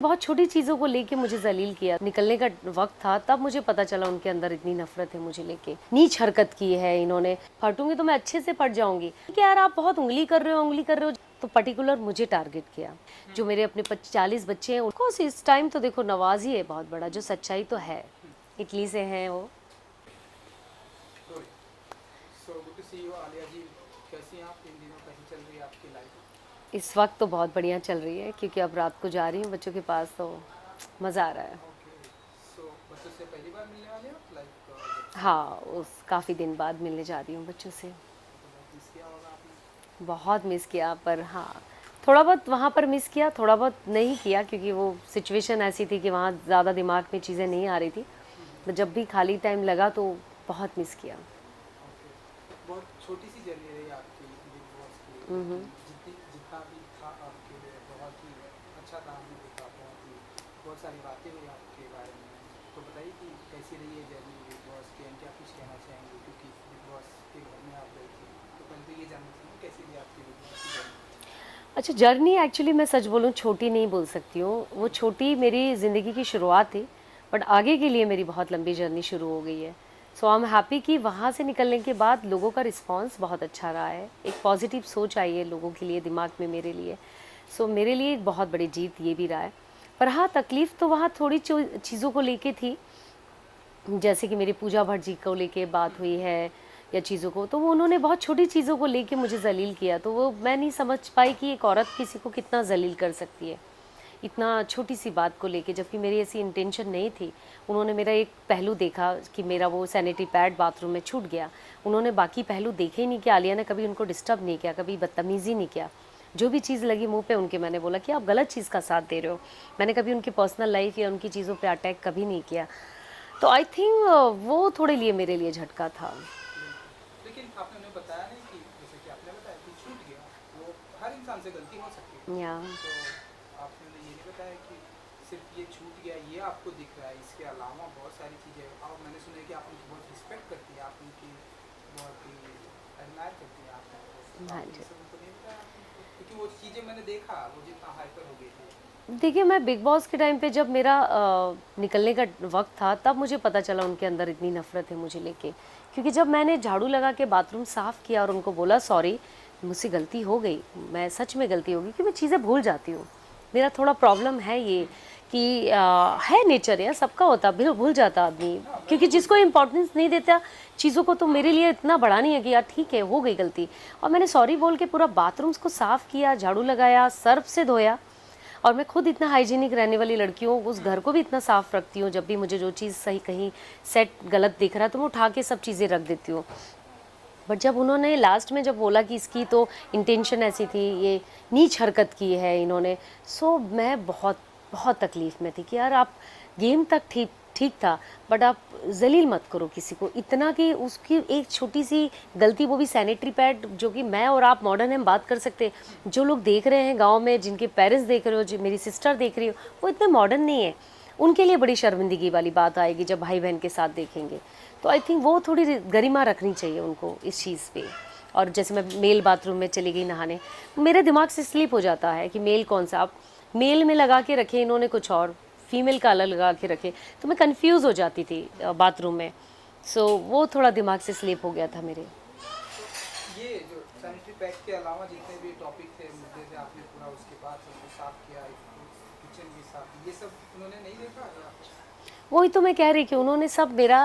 बहुत छोटी चीज़ों को लेके मुझे ज़लील किया। निकलने का वक़्त था तब मुझे पता चला उनके अंदर इतनी नफ़रत है मुझे लेके। नीच हरकत की है इन्होंने। फटूँगी तो मैं अच्छे से फट जाऊँगी कि यार आप बहुत उँगली कर रहे हो, उँगली कर रहे हो। तो पर्टिकुलर मुझे टारगेट किया। जो मेरे अपने 40 बच्चे हैं उनको इस टाइम तो देखो नवाज़ ही है बहुत बड़ा, जो सच्चाई तो है। इटली से हैं वो। So good to see you Alia ji. कैसी हैं आप? इन दिनों कैसी चल रही है आपकी लाइफ? इस वक्त तो बहुत बढ़िया चल रही है क्योंकि अब रात को जा रही हूँ बच्चों के पास, तो मज़ा आ रहा है। ओके। सो बच्चों से पहली बार मिलने वाले हो लाइक? हाँ, उस काफ़ी दिन बाद मिलने जा रही हूँ बच्चों से। मिस किया होगा आपने? बहुत मिस किया, पर हाँ, थोड़ा बहुत वहाँ पर मिस किया, थोड़ा बहुत नहीं किया क्योंकि वो सिचुएशन ऐसी थी कि वहाँ ज़्यादा दिमाग में चीज़ें नहीं आ रही थी। तो जब भी खाली टाइम लगा तो बहुत मिस किया। ओके। बहुत छोटी सी जर्नी रही आपकी बिग बॉस की, हम्म। लेकिन जितना भी था आपके लिए बहुत ही अच्छा था। हमने देखा बहुत सारी बातें हुई आपके बारे में। तो बताइए कि कैसी रही है जर्नी बिग बॉस की, एंड क्या कुछ कहना चाहेंगे क्योंकि बिग बॉस के घर में आप गई थी। तो पहले तो ये जानना चाहिए कैसी रही आपकी बिग बॉस की जर्नी? अच्छा, जर्नी एक्चुअली मैं सच बोलूँ छोटी नहीं बोल सकती हूँ। वो छोटी मेरी ज़िंदगी की शुरुआत थी, बट आगे के लिए मेरी बहुत लंबी जर्नी शुरू हो गई है। सो आई एम हैप्पी कि वहाँ से निकलने के बाद लोगों का रिस्पांस बहुत अच्छा रहा है। एक पॉजिटिव सोच आई है लोगों के लिए, दिमाग में मेरे लिए। सो मेरे लिए एक बहुत बड़ी जीत ये भी रहा है। पर हाँ, तकलीफ़ तो वहाँ थोड़ी चीज़ों को लेके थी, जैसे कि मेरी पूजा भट्ट जी को लेके बात हुई है या चीज़ों को, तो वो उन्होंने बहुत छोटी चीज़ों को लेके मुझे ज़लील किया। तो वो मैं नहीं समझ पाई कि एक औरत किसी को कितना ज़लील कर सकती है, इतना छोटी सी बात को लेके, जबकि मेरी ऐसी इंटेंशन नहीं थी। उन्होंने मेरा एक पहलू देखा कि मेरा वो सैनिटरी पैड बाथरूम में छूट गया। उन्होंने बाकी पहलू देखे ही नहीं कि आलिया ने कभी उनको डिस्टर्ब नहीं किया, कभी बदतमीज़ी नहीं किया। जो भी चीज़ लगी मुँह पे उनके, मैंने बोला कि आप गलत चीज़ का साथ दे रहे हो। मैंने कभी उनकी पर्सनल लाइफ या उनकी चीज़ों पे अटैक कभी नहीं किया। तो आई थिंक वो थोड़े लिए मेरे लिए झटका था। बिल्कुल। लेकिन आपने उन्हें बताया नहीं कि जैसे कि आपने बताया कि छूट गया, वो हर इंसान से गलती हो सकती है। या तो आपने उन्हें ये नहीं बताया कि सिर्फ ये छूट गया ये आपको दिख रहा है, इसके अलावा बहुत सारी चीज़ें। और मैंने सुना है कि आप उनकी बहुत रिस्पेक्ट करती हैं, आप उनकी बहुत ही एडमायर करती हैं आप उनको। तो हाँ आपने जी। ये सब उनको नहीं बताया आपने उनको? क्योंकि वो चीज़ें मैंने देखा वो जितना हाइपर हो गई थी। देखिए, मैं बिग बॉस के टाइम पे जब मेरा निकलने का वक़्त था तब मुझे पता चला उनके अंदर इतनी नफ़रत है मुझे लेके। क्योंकि जब मैंने झाड़ू लगा के बाथरूम साफ़ किया और उनको बोला सॉरी, मुझसे गलती हो गई, मैं सच में गलती हो गई कि मैं चीज़ें भूल जाती हूँ। मेरा थोड़ा प्रॉब्लम है ये कि है नेचर यार, सबका होता है, भूल जाता आदमी। हाँ, मैं क्योंकि भी भूल जिसको जाता इम्पोर्टेंस नहीं देता चीज़ों को, तो मेरे लिए इतना बड़ा नहीं है कि यार ठीक है, हो गई गलती। और मैंने सॉरी बोल के पूरा बाथरूम्स को साफ़ किया, झाड़ू लगाया, सर्फ़ से धोया। और मैं खुद इतना हाइजीनिक रहने वाली लड़की हूँ, उस घर को भी इतना साफ़ रखती हूँ। जब भी मुझे जो चीज़ सही कहीं सेट गलत दिख रहा है तो मैं उठा के सब चीज़ें रख देती हूँ। बट जब उन्होंने लास्ट में जब बोला कि इसकी तो इंटेंशन ऐसी थी, ये नीच हरकत की है इन्होंने, सो मैं बहुत बहुत तकलीफ़ में थी कि यार आप गेम तक ठीक ठीक था, बट आप ज़लील मत करो किसी को इतना कि उसकी एक छोटी सी गलती, वो भी सैनिटरी पैड, जो कि मैं और आप मॉडर्न हम बात कर सकते हैं। जो लोग देख रहे हैं गांव में, जिनके पेरेंट्स देख रहे हो, जो मेरी सिस्टर देख रही हो, वो इतने मॉडर्न नहीं है। उनके लिए बड़ी शर्मिंदगी वाली बात आएगी जब भाई बहन के साथ देखेंगे। तो आई थिंक वो थोड़ी गरिमा रखनी चाहिए उनको इस चीज़ पे। और जैसे मैं मेल बाथरूम में चली गई नहाने, मेरे दिमाग से स्लिप हो जाता है कि मेल कौन सा, आप मेल में लगा के रखे इन्होंने कुछ और, फीमेल का अलग लगा के रखे, तो मैं कंफ्यूज हो जाती थी बाथरूम में। सो वो थोड़ा दिमाग से स्लिप हो गया था मेरे। तो ये जो सैनिटरी पैड के अलावा जितने भी टॉपिक थे, मुद्दे थे, आपने पूरा उसके बाद सब कुछ साफ किया, किचन भी साफ, ये सब उन्होंने नहीं देखा या? वही तो मैं कह रही कि उन्होंने सब मेरा,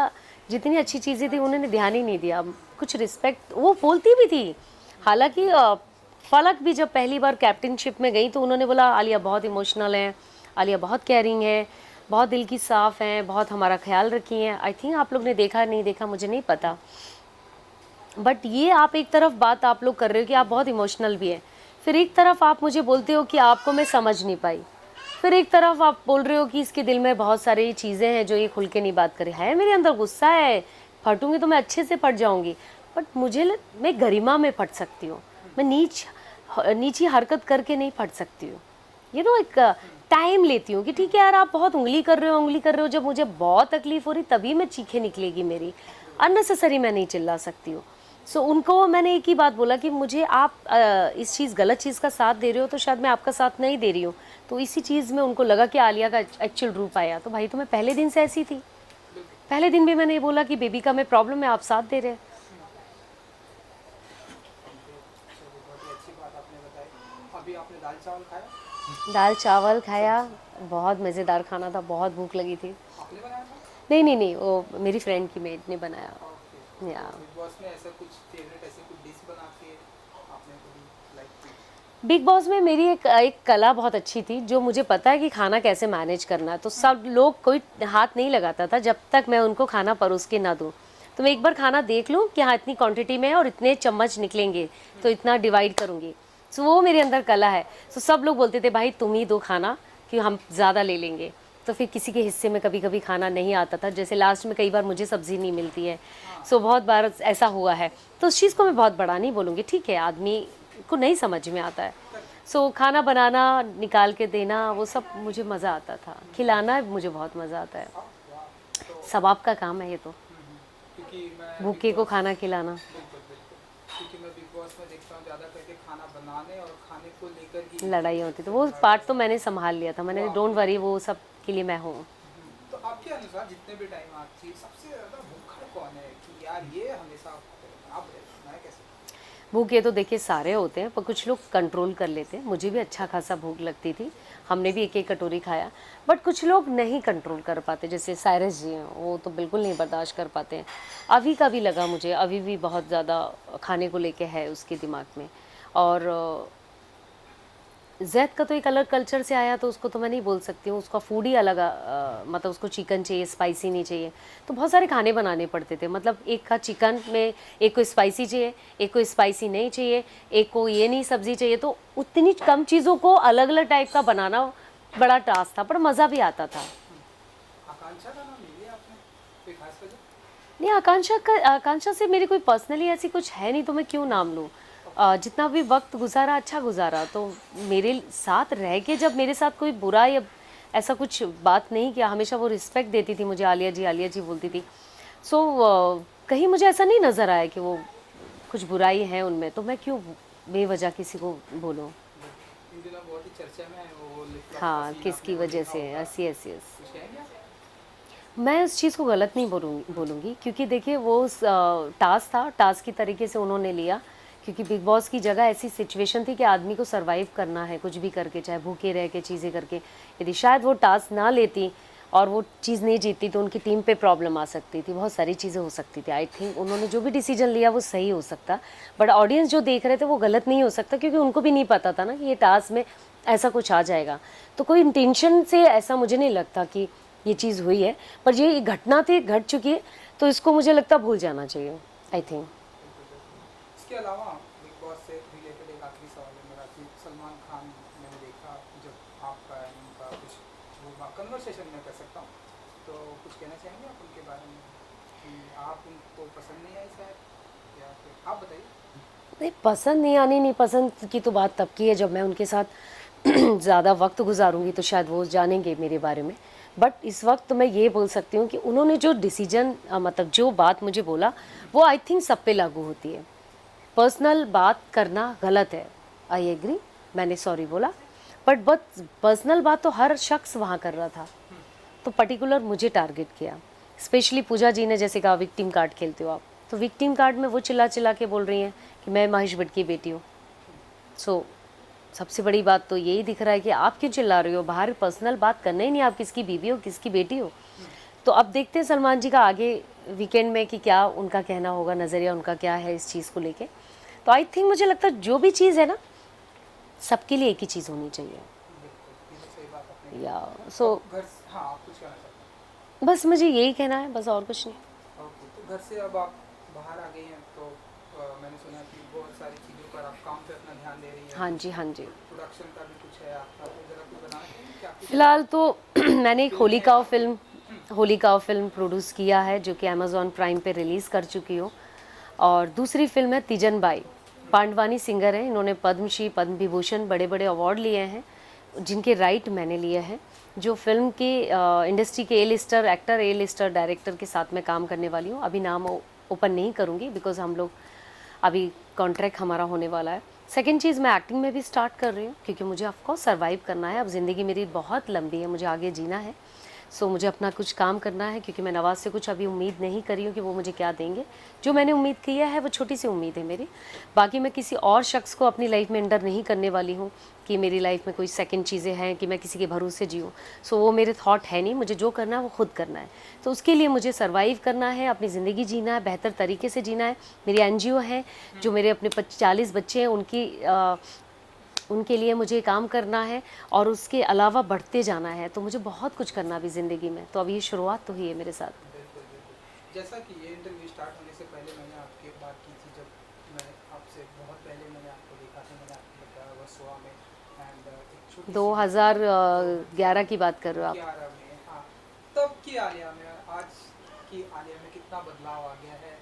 जितनी अच्छी चीज़ें थी उन्होंने ध्यान ही नहीं दिया। कुछ रिस्पेक्ट वो बोलती भी थी। हालांकि फलक भी जब पहली बार कैप्टनशिप में गई तो उन्होंने बोला आलिया बहुत इमोशनल है, आलिया बहुत केयरिंग है, बहुत दिल की साफ़ हैं, बहुत हमारा ख्याल रखी हैं। आई थिंक आप लोग ने देखा नहीं देखा मुझे नहीं पता, बट ये आप एक तरफ बात आप लोग कर रहे हो कि आप बहुत इमोशनल भी हैं, फिर एक तरफ आप मुझे बोलते हो कि आपको मैं समझ नहीं पाई, फिर एक तरफ आप बोल रहे हो कि इसके दिल में बहुत सारी चीज़ें हैं जो ये खुल के नहीं बात करे। है मेरे अंदर गुस्सा है, फटूंगी तो मैं अच्छे से फट जाऊंगी, बट मैं गरिमा में फट सकती हूँ। मैं नीची हरकत करके नहीं फट सकती हूँ। एक टाइम लेती हूँ कि ठीक है यार आप बहुत उंगली कर रहे हो, उंगली कर रहे हो, जब मुझे बहुत तकलीफ हो रही तभी मैं चीखें निकलेगी मेरी, अननेसेसरी मैं नहीं चिल्ला सकती हूँ। सो उनको मैंने एक ही बात बोला कि मुझे आप इस चीज़ गलत चीज़ का साथ दे रहे हो तो शायद मैं आपका साथ नहीं दे रही हूँ, तो इसी चीज़ में उनको लगा कि आलिया का एक्चुअल रूप आया। तो भाई तो मैं पहले दिन से ऐसी थी, पहले दिन भी मैंने ये बोला कि बेबी का मैं प्रॉब्लम है, आप साथ दे रहे हैं। चलिए, बहुत ही अच्छी बात आपने बताई। अभी आपने दाल चावल खाया? दाल चावल खाया, बहुत मज़ेदार खाना था, बहुत भूख लगी थी। आपने बनाया था? नहीं नहीं नहीं, वो मेरी फ्रेंड की मेड ने बनाया। ओके। या तो बिग बॉस में ऐसा कुछ फेवरेट ऐसी कुछ डिश बना के आपने कभी लाइक की? बिग बॉस में मेरी एक एक कला बहुत अच्छी थी, जो मुझे पता है कि खाना कैसे मैनेज करना है। तो सब लोग कोई हाथ नहीं लगाता था जब तक मैं उनको खाना परोस के ना दूँ। तो मैं एक बार खाना देख लूँ कि हाँ इतनी क्वांटिटी में है और इतने चम्मच निकलेंगे, तो इतना डिवाइड करूँगी। सो वो मेरे अंदर कला है। सो सब लोग बोलते थे भाई तुम ही दो खाना, कि हम ज़्यादा ले लेंगे। तो फिर किसी के हिस्से में कभी कभी खाना नहीं आता था, जैसे लास्ट में कई बार मुझे सब्ज़ी नहीं मिलती है। सो बहुत बार ऐसा हुआ है। तो उस चीज़ को मैं बहुत बड़ा नहीं बोलूँगी, ठीक है, आदमी को नहीं समझ में आता है। सो खाना बनाना, निकाल के देना, वो सब मुझे मज़ा आता था। खिलाना मुझे बहुत मज़ा आता है। वाह! तो सबाब का काम है ये तो, क्योंकि मैं भूखे बिग को बॉस, खाना खिलाना। बिल्कुल, बिल्कुल। क्योंकि मैं बिग बॉस में देखता हूँ ज़्यादा करके खाना बनाने और खाने को लेकर ही लड़ाई होती तो वो पार्ट तो मैंने संभाल लिया था, मैंने वाह! डोंट वरी, वो सब के लिए मैं हूँ। तो आपके अनुसार जितने भी टाइम आप थी, सबसे ज़्यादा भूखा कौन है कि यार ये हमेशा आप बताइए, मैं कैसे? भूखे तो देखिए सारे होते हैं, पर कुछ लोग कंट्रोल कर लेते हैं। मुझे भी अच्छा खासा भूख लगती थी, हमने भी एक एक कटोरी खाया। बट कुछ लोग नहीं कंट्रोल कर पाते, जैसे साइरस जी हैं, वो तो बिल्कुल नहीं बर्दाश्त कर पाते हैं। अभी का भी लगा मुझे, अभी भी बहुत ज़्यादा खाने को लेके है उसके दिमाग में। और ज़ैद का तो एक अलग कल्चर से आया, तो उसको तो मैं नहीं बोल सकती हूँ, उसका फूड ही अलग मतलब उसको चिकन चाहिए, स्पाइसी नहीं चाहिए। तो बहुत सारे खाने बनाने पड़ते थे, मतलब एक का चिकन में, एक को स्पाइसी चाहिए, एक को स्पाइसी नहीं चाहिए, एक को ये नहीं सब्ज़ी चाहिए। तो उतनी कम चीज़ों को अलग अलग टाइप का बनाना बड़ा टास्क था, पर मज़ा भी आता था। आकांक्षा का नाम ले लिया आपने, कोई खास वजह? नहीं, आकांक्षा से मेरी कोई पर्सनली ऐसी कुछ है नहीं, तो मैं क्यों नाम लूँ। जितना भी वक्त गुजारा अच्छा गुजारा, तो मेरे साथ रह के जब मेरे साथ कोई बुरा या ऐसा कुछ बात नहीं किया, हमेशा वो रिस्पेक्ट देती थी मुझे, आलिया जी बोलती थी। सो कहीं मुझे ऐसा नहीं नज़र आया कि वो कुछ बुराई है उनमें, तो मैं क्यों बेवजह किसी को बोलूँ। इन दिनों बहुत ही चर्चा में है वो लिप लॉक का हाँ, सीन, आपने किसकी वो वजह देखा से, होगा। Yes yes yes. कुछ कहेंगे आप? मैं उस चीज़ को गलत नहीं बोलूँगी, क्योंकि देखिए वो टास्क था, टास्क की तरीके से उन्होंने लिया। क्योंकि बिग बॉस की जगह ऐसी सिचुएशन थी कि आदमी को सरवाइव करना है, कुछ भी करके, चाहे भूखे रह के चीज़ें करके। यदि शायद वो टास्क ना लेती और वो चीज़ नहीं जीतती, तो उनकी टीम पे प्रॉब्लम आ सकती थी, बहुत सारी चीज़ें हो सकती थी। आई थिंक उन्होंने जो भी डिसीजन लिया वो सही हो सकता, बट ऑडियंस जो देख रहे थे वो गलत नहीं हो सकता, क्योंकि उनको भी नहीं पता था ना कि ये टास्क में ऐसा कुछ आ जाएगा। तो कोई इंटेंशन से ऐसा मुझे नहीं लगता कि ये चीज़ हुई है, पर ये घटना थी, घट चुकी है, तो इसको मुझे लगता भूल जाना चाहिए, आई थिंक। इसके अलावा बिग बॉस से रिलेटेड एक आखिरी सवाल है मेरा कि सलमान खान, मैंने देखा जब आपका एंड उनका कुछ वो कन्वर्सेशन में कर सकता हूँ, तो कुछ कहना चाहेंगे आप उनके बारे में कि आप उनको पसंद नहीं आई शायद, या फिर आप बताइए? नहीं, पसंद नहीं आनी, नहीं पसंद की तो बात तब की है जब मैं उनके साथ ज़्यादा वक्त गुजारूंगी, तो शायद वो जानेंगे मेरे बारे में। बट इस वक्त मैं ये बोल सकती हूँ कि उन्होंने जो डिसीजन, मतलब जो बात मुझे बोला, वो आई थिंक सब पे लागू होती है। पर्सनल बात करना गलत है, आई एग्री, मैंने सॉरी बोला, बट पर्सनल बात तो हर शख्स वहाँ कर रहा था, तो पर्टिकुलर मुझे टारगेट किया। स्पेशली पूजा जी ने जैसे कहा विक्टिम कार्ड खेलते हो आप, तो विक्टिम कार्ड में वो चिल्ला चिल्ला के बोल रही हैं कि मैं महेश भट्ट की बेटी हूँ। सो सबसे बड़ी बात तो यही दिख रहा है कि आप क्यों चिल्ला रहे हो, बाहर पर्सनल बात करना ही नहीं, आप किसकी बीवी हो, किसकी बेटी हो। तो अब देखते हैं सलमान जी का आगे वीकेंड में कि क्या उनका कहना होगा, नज़रिया उनका क्या है इस चीज़ को लेके। तो आई थिंक मुझे लगता है जो भी चीज़ है ना, सबके लिए एक ही चीज़ होनी चाहिए। बिल्कुल, ये तो सही बात आपने या की। सो अब घर, हाँ आप कुछ कहना चाहते बस मुझे यही कहना है, बस और कुछ नहीं। हैं? ओके, तो घर से अब आप बाहर आ गई हैं, तो मैंने सुना कि बहुत सारी चीज़ों पर आप काम पे अपना ध्यान दे रही हैं। हाँ जी, हाँ जी। प्रोडक्शन का भी कुछ है आपका, तो ज़रा कुछ बताना चाहिए क्या कुछ फ़िलहाल तो मैंने एक फिल्म है? होली काव फिल्म प्रोड्यूस किया है, जो कि अमेज़ॉन प्राइम पे रिलीज़ कर चुकी हूँ। और दूसरी फिल्म है तीजन बाई। पांडवानी सिंगर हैं, इन्होंने पद्मश्री, पद्म विभूषण, बड़े बड़े अवार्ड लिए हैं, जिनके राइट मैंने लिए हैं। जो फिल्म के इंडस्ट्री के ए लिस्टर एक्टर, ए लिस्टर डायरेक्टर के साथ मैं काम करने वाली हूँ। अभी नाम ओपन नहीं करूँगी, बिकॉज़ हम लोग अभी कॉन्ट्रैक्ट हमारा होने वाला है। सेकंड चीज़, मैं एक्टिंग में भी स्टार्ट कर रही हूँ क्योंकि मुझे ऑफ कोर्स सर्वाइव करना है। अब ज़िंदगी मेरी बहुत लंबी है, मुझे आगे जीना है। सो मुझे अपना कुछ काम करना है क्योंकि मैं नवाज़ से कुछ अभी उम्मीद नहीं करी हूँ कि वो मुझे क्या देंगे। जो मैंने उम्मीद किया है वो छोटी सी उम्मीद है मेरी। बाकी मैं किसी और शख्स को अपनी लाइफ में अंडर नहीं करने वाली हूँ कि मेरी लाइफ में कोई सेकंड चीज़ें हैं कि मैं किसी के भरोसे जीऊँ। सो वो मेरे थॉट है नहीं, मुझे जो करना है वो खुद करना है। तो उसके लिए मुझे सर्वाइव करना है, अपनी ज़िंदगी जीना है, बेहतर तरीके से जीना है। मेरी एनजीओ है, जो मेरे अपने 40 बच्चे हैं उनके लिए मुझे काम करना है और उसके अलावा बढ़ते जाना है। तो मुझे बहुत कुछ करना भी ज़िंदगी में। तो अभी ये शुरुआत तो हुई है मेरे साथ। बिल्कुल बिल्कुल। जैसा कि ये इंटरव्यू स्टार्ट होने से पहले मैंने आपकी बात की थी, जब मैं आपसे बहुत पहले मैंने आपको देखा था, मैंने आपको बताया वर्सोवा में, एंड एक छोटी सी 2011 की बात कर रहे हो आप? 2011 में, हाँ। तब की आलिया में आज की आलिया में कितना बदलाव आ गया है,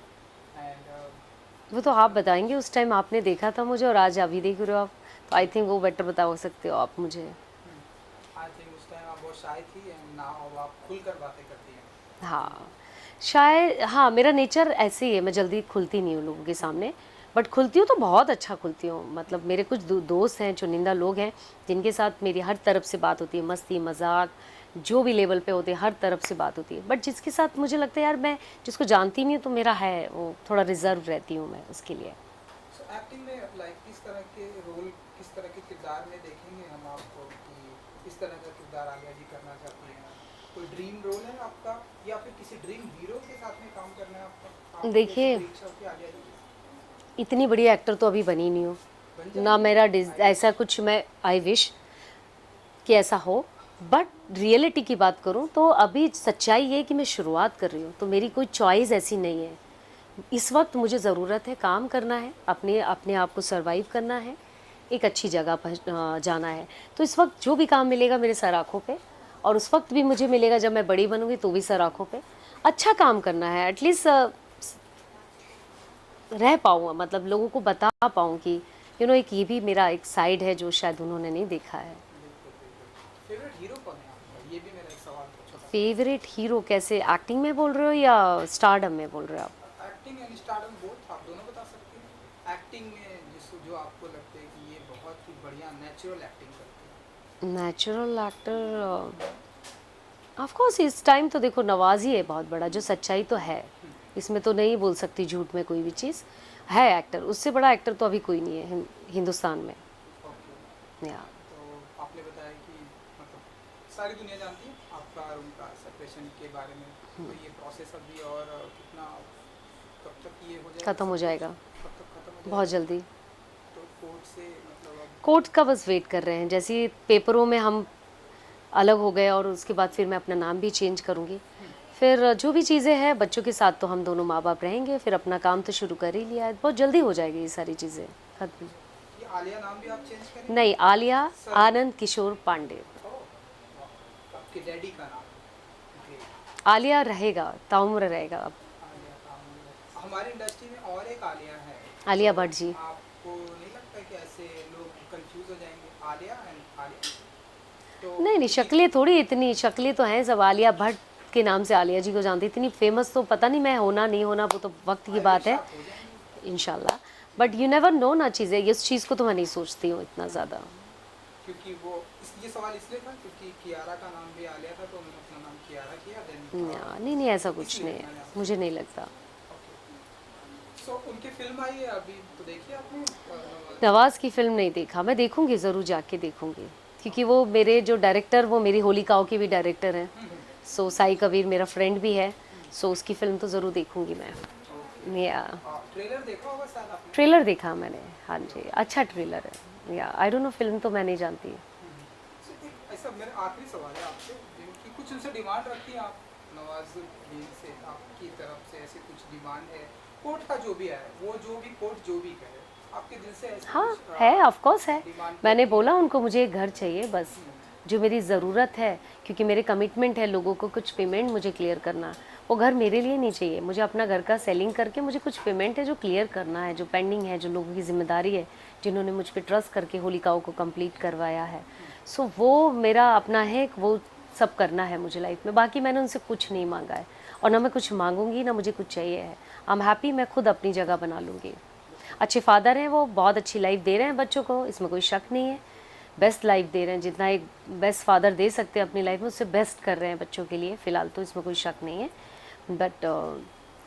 एंड वो तो आप बताएंगे, उस टाइम आपने देखा था मुझे और आज अभी देख रहे हो आप। तो आई थिंक वो बेटर बता सकते हो आप मुझे। आई थिंक उस टाइम आप बहुत शाय थी, एंड नाउ अब आप खुलकर बातें करती हैं। हाँ, शायद हाँ, मेरा नेचर ऐसे ही है, मैं जल्दी खुलती नहीं हूँ लोगों के सामने। बट खुलती हूँ तो बहुत अच्छा खुलती हूँ। मतलब मेरे कुछ दोस्त हैं, चुनिंदा लोग हैं जिनके साथ मेरी हर तरफ से बात होती है, मस्ती मजाक जो भी लेवल पे होते हैं हर तरफ से बात होती है। बट जिसके साथ मुझे लगता है यार मैं जिसको जानती नहीं हूँ तो मेरा है वो थोड़ा रिजर्व रहती हूँ मैं उसके लिए। सो एक्टिंग में लाइक किस तरह के रोल, किस तरह के किरदार में देखेंगे हम आपको, कि इस तरह का किरदार आलिया जी करना चाहती हैं? कोई ड्रीम रोल है आपका, या फिर किसी ड्रीम हीरो के साथ में काम करना है आपका? आपकी कैसी देखिए, परीक्षा होती है आलिया जी की? इतनी बड़ी एक्टर तो अभी बनी नहीं हूँ बन ना। जाएंगी? मेरा ऐसा कुछ, मैं आई विश कि ऐसा हो। बट रियलिटी की बात करूं तो अभी सच्चाई ये है कि मैं शुरुआत कर रही हूँ, तो मेरी कोई चॉइस ऐसी नहीं है। इस वक्त मुझे ज़रूरत है काम करना है, अपने अपने आप को सरवाइव करना है, एक अच्छी जगह पर जाना है। तो इस वक्त जो भी काम मिलेगा मेरे सर आँखों पे, और उस वक्त भी मुझे मिलेगा जब मैं बड़ी बनूंगी तो भी सर आँखों पे। अच्छा काम करना है, एटलीस्ट रह पाऊँ, मतलब लोगों को बता पाऊँ कि एक ये भी मेरा एक साइड है जो शायद उन्होंने नहीं देखा है। बिल्कुल बिल्कुल। फेवरेट हीरो कौन है आपका? ये भी मेरा एक सवाल था छोटा फेवरेट हीरो कैसे, एक्टिंग में बोल रहे हो या स्टारडम में बोल रहे हो आप? सा। एक्टिंग एंड स्टारडम बोथ, आप दोनों बता सकते हैं। एक्टिंग में जो आपको लगता है कि ये बहुत ही बढ़िया नेचुरल एक्टिंग करते हैं। नेचुरल एक्टर ऑफ कोर्स इस टाइम तो देखो नवाज ही है बहुत बड़ा, जो सच्चाई तो है, इसमें तो नहीं बोल सकती झूठ में कोई भी चीज़। है एक्टर, उससे बड़ा एक्टर तो अभी कोई नहीं है हिंदुस्तान में। ओके। या तो आपने बताया कि मतलब सारी दुनिया जानती है आपका और उनका सेपरेशन के बारे में, तो ये प्रोसेस अभी और कितना, कब तक ये हो जाएगा ख़त्म हो सब कुछ? जाएगा कब तक खत्म हो बहुत जाएगा? जल्दी। तो कोर्ट से मतलब अब कोर्ट का बस वेट कर रहे हैं, जैसे ही पेपरों में हम अलग हो गए और उसके बाद फिर मैं अपना नाम भी चेंज करूँगी। फिर जो भी चीज़ें हैं बच्चों के साथ तो हम दोनों माँ बाप रहेंगे, फिर अपना काम तो शुरू कर ही लिया है, बहुत जल्दी हो जाएगी ये सारी चीज़ें खत्म। ये आलिया नाम भी आप चेंज करेंगे? नहीं, आलिया सर। आनंद किशोर पांडे। ओह, वाह। आपके डैडी का नाम? ग्रेट। आलिया रहेगा, ताउम्र रहेगा अब। आलिया का हमारी इंडस्ट्री में और एक आलिया है, आलिया तो भट्ट जी। आपको नहीं लगता कि ऐसे लोग कंफ्यूज हो जाएंगे, आलिया एंड आलिया? तो नहीं नहीं, क्योंकि शक्लें थोड़ी, इतनी शक्लें तो हैं सब। आलिया भट्ट के नाम से आलिया जी को जानती, इतनी फेमस तो पता नहीं मैं होना नहीं होना, वो तो वक्त की बात है आप हो जाएंगे, इंशाल्लाह। बट यू नेवर नो ना चीज़ें, इस चीज़ को तो मैं नहीं सोचती हूँ इतना ज़्यादा। क्योंकि वो ये सवाल इसलिए था क्योंकि कियारा का नाम भी आलिया था, तो उन्होंने अपना नाम कियारा किया, देन नहीं नहीं, ऐसा कुछ इसलिए नहीं है, मैंने आपसे मुझे नहीं लगता। सो उनकी फिल्म आई है अभी, तो देखिए आपने नवाज़ की फ़िल्म नहीं देखा, मैं देखूंगी, ज़रूर जाके देखूंगी, क्योंकि वो मेरे जो डायरेक्टर, वो मेरी होली काओ के भी डायरेक्टर हैं। सो साई कबीर मेरा फ्रेंड भी है, सो उसकी फ़िल्म तो ज़रूर देखूंगी मैं। या ट्रेलर देखा होगा शायद आपने? ट्रेलर देखा मैंने, हाँ जी, अच्छा ट्रेलर है। या आई डोंट नो, फिल्म तो मैं नहीं जानती। So, एक ऐसा मेरा आखिरी सवाल है आपसे, कि कुछ उनसे डिमांड रखती हैं आप नवाजुद्दीन से, आपकी तरफ से ऐसे कुछ डिमांड है? कोर्ट का जो भी है, वो जो भी कोर्ट जो भी कहे, आपके दिल से ऐसे हाँ कुछ है, ऑफ कोर्स है। डिमांड मैंने करती बोला उनको मुझे एक घर चाहिए बस, जो मेरी ज़रूरत है, क्योंकि मेरे कमिटमेंट है लोगों को कुछ पेमेंट मुझे क्लियर करना। वो घर मेरे लिए नहीं चाहिए, मुझे अपना घर का सेलिंग करके मुझे कुछ पेमेंट है जो क्लियर करना है, जो पेंडिंग है, जो लोगों की जिम्मेदारी है, जिन्होंने मुझ पर ट्रस्ट करके होलिकाओं को कंप्लीट करवाया है। सो वो मेरा अपना है, वो सब करना है मुझे लाइफ में। बाकी मैंने उनसे कुछ नहीं मांगा है और ना मैं कुछ मांगूंगी, ना मुझे कुछ चाहिए है। आई एम हैप्पी, मैं खुद अपनी जगह बना लूँगी। अच्छे फादर हैं, वो बहुत अच्छी लाइफ दे रहे हैं बच्चों को, इसमें कोई शक नहीं है। बेस्ट लाइफ दे रहे हैं, जितना एक बेस्ट फादर दे सकते हैं अपनी लाइफ में उससे बेस्ट कर रहे हैं बच्चों के लिए, फ़िलहाल तो इसमें कोई शक नहीं है। बट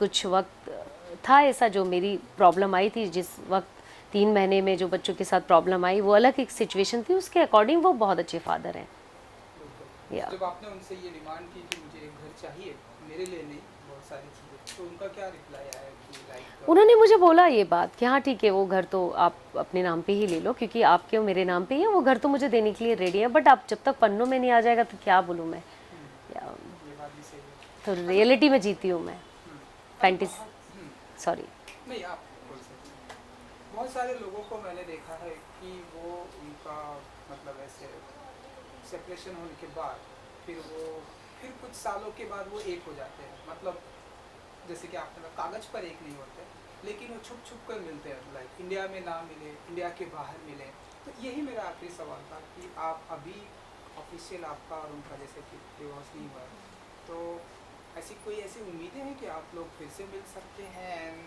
कुछ वक्त था ऐसा जो मेरी प्रॉब्लम आई थी, जिस वक्त 3 महीने में जो बच्चों के साथ प्रॉब्लम आई वो अलग एक सिचुएशन थी, उसके अकॉर्डिंग वो बहुत अच्छे फादर हैं। या जब आपने उनसे ये डिमांड की कि मुझे एक घर चाहिए, मेरे लिए नहीं, बहुत सारी चीज़ें, तो उनका क्या रिप्लाई आया कि लाइक उन्होंने मुझे बोला ये बात कि हाँ ठीक है, वो घर तो आप अपने नाम पे ही ले लो, क्योंकि आपके और मेरे नाम पे ही है, वो घर तो मुझे देने के लिए रेडी है, बट आप जब तक पन्नों में नहीं आ जाएगा तो क्या बोलूँ मैं। या ये बात भी सही है। तो रियलिटी में जीती हूँ मैं, फैंटेसी, सॉरी। नहीं, आप बोल सकते हैं। बहुत सारे लोगों को मैंने देखा है कि वो उनका मतलब ऐसे सेपरेशन होने के बाद फिर कुछ सालों के बाद वो एक हो जाते हैं, मतलब जैसे कि आपने कहा कागज़ पर एक नहीं होते, लेकिन वो छुप छुप कर मिलते हैं, लाइक इंडिया में ना मिले, इंडिया के बाहर मिले। तो यही मेरा आखिरी सवाल था कि आप अभी ऑफिशियल आपका और उनका जैसे कि डिवोर्स नहीं हुआ है, तो ऐसी कोई ऐसी उम्मीदें हैं कि आप लोग फिर से मिल सकते हैं? एंड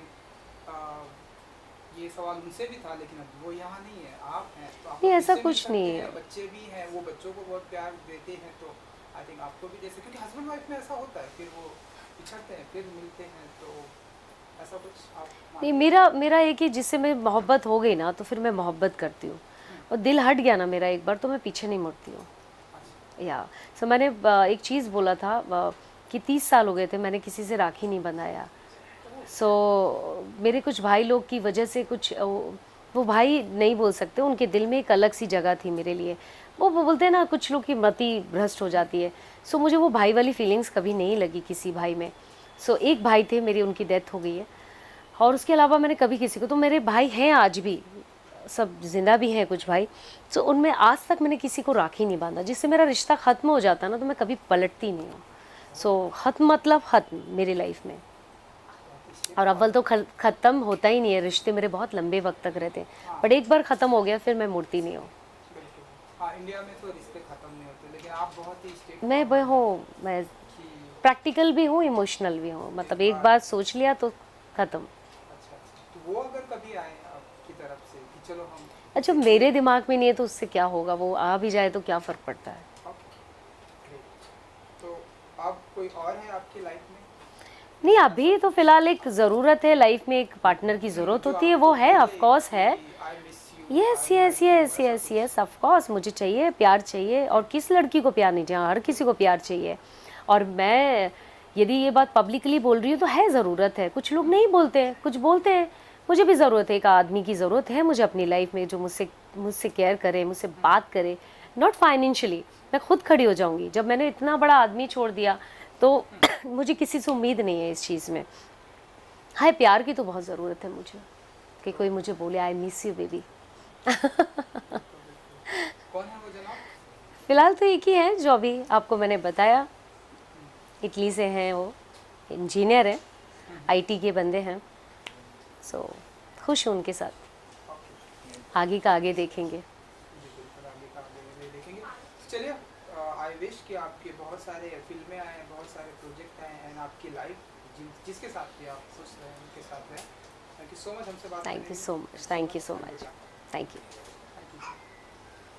ये सवाल उनसे भी था, लेकिन अब वो यहाँ नहीं है, आप हैं, तो आप नहीं, लोग ऐसा फिर से मिल कुछ सकते नहीं हैं, है। बच्चे भी हैं, वो बच्चों को बहुत प्यार देते हैं, तो आई थिंक आपको भी जैसे, क्योंकि हस्बैंड वाइफ में ऐसा होता है, फिर वो पिछड़ते हैं फिर मिलते हैं, तो ऐसा कुछ आप नहीं, मानते हैं? मेरा मेरा एक ही, जिससे मैं मोहब्बत हो गई ना तो फिर मैं मोहब्बत करती हूँ, और दिल हट गया ना मेरा एक बार तो मैं पीछे नहीं मुड़ती हूँ। अच्छा, या सो मैंने एक चीज़ बोला था कि 30 साल हो गए थे मैंने किसी से राखी नहीं बंधाया। सो मेरे कुछ भाई लोग की वजह से कुछ वो भाई नहीं बोल सकते, उनके दिल में एक अलग सी जगह थी मेरे लिए। वो बोलते हैं ना कुछ लोग की मति भ्रष्ट हो जाती है। सो मुझे वो भाई वाली फीलिंग्स कभी नहीं लगी किसी भाई में। सो एक भाई थे मेरी, उनकी डेथ हो गई है, और उसके अलावा मैंने कभी किसी को, तो मेरे भाई हैं आज भी, सब जिंदा भी हैं कुछ भाई, तो उनमें आज तक मैंने किसी को राखी नहीं बांधा। जिससे मेरा रिश्ता ख़त्म हो जाता ना तो मैं कभी पलटती नहीं हूँ। सो ख़त्म मतलब ख़त्म मेरी लाइफ में। और अव्वल तो ख़त्म होता ही नहीं है, रिश्ते मेरे बहुत लंबे वक्त तक रहते हैं, बट एक बार ख़त्म हो गया फिर मैं मुड़ती नहीं हूँ। बिल्कुल। हाँ, इंडिया में तो रिश्ते ख़त्म नहीं होते, लेकिन आप बहुत ही स्ट्रिक्ट मैं वह हूँ, मैं कि प्रैक्टिकल भी हूँ, इमोशनल भी हूँ, मतलब एक बार सोच लिया तो ख़त्म। अच्छा, तो वो अगर कभी आए आपकी तरफ से कि चलो हम अच्छा, मेरे दिमाग में नहीं है तो उससे क्या होगा, वो आ भी जाए तो क्या फ़र्क पड़ता है। ग्रेट, तो अब कोई और है आपकी लाइफ में नहीं, अभी तो फ़िलहाल एक ज़रूरत है लाइफ में, एक पार्टनर की ज़रूरत जो होती है, आपको वो है, ऑफ बोले कोर्स है। कि I miss you, yes I yes like you, yes ऐसा यस कुछ? यस, ऑफ कोर्स मुझे चाहिए, प्यार चाहिए, और किस लड़की को प्यार नहीं चाहिए, हर किसी को प्यार चाहिए। और मैं यदि ये बात पब्लिकली बोल रही हूँ तो है, ज़रूरत है। कुछ लोग नहीं बोलते हैं, कुछ बोलते हैं। मुझे भी ज़रूरत है, एक आदमी की ज़रूरत है मुझे अपनी लाइफ में, जो मुझसे मुझसे केयर करे, मुझसे बात करे, नॉट फाइनेंशियली। मैं खुद खड़ी हो जाऊँगी। जब मैंने इतना बड़ा आदमी छोड़ दिया तो मुझे किसी से उम्मीद नहीं है इस चीज़ में। हाय, प्यार की तो बहुत ज़रूरत है मुझे, कि कोई मुझे बोले आई मिस यू बेबी। कौन है वो जनाब? फ़िलहाल तो एक ही है जो अभी आपको मैंने बताया, इटली से हैं, वो इंजीनियर हैं, आईटी के बंदे हैं। सो खुश हूँ उनके साथ, ओके, आगे का आगे देखेंगे। जी बिल्कुल, आगे का आगे में देखेंगे। चलिए, आई विश कि आपके बहुत सारे फिल्में आए, बहुत सारे प्रोजेक्ट आए, एंड आपकी लाइफ जिसके साथ भी आप खुश रहें उनके साथ रहें। थैंक यू सो मच हमसे बात करने थैंक यू के लिए। So much, thank you so much, thank you.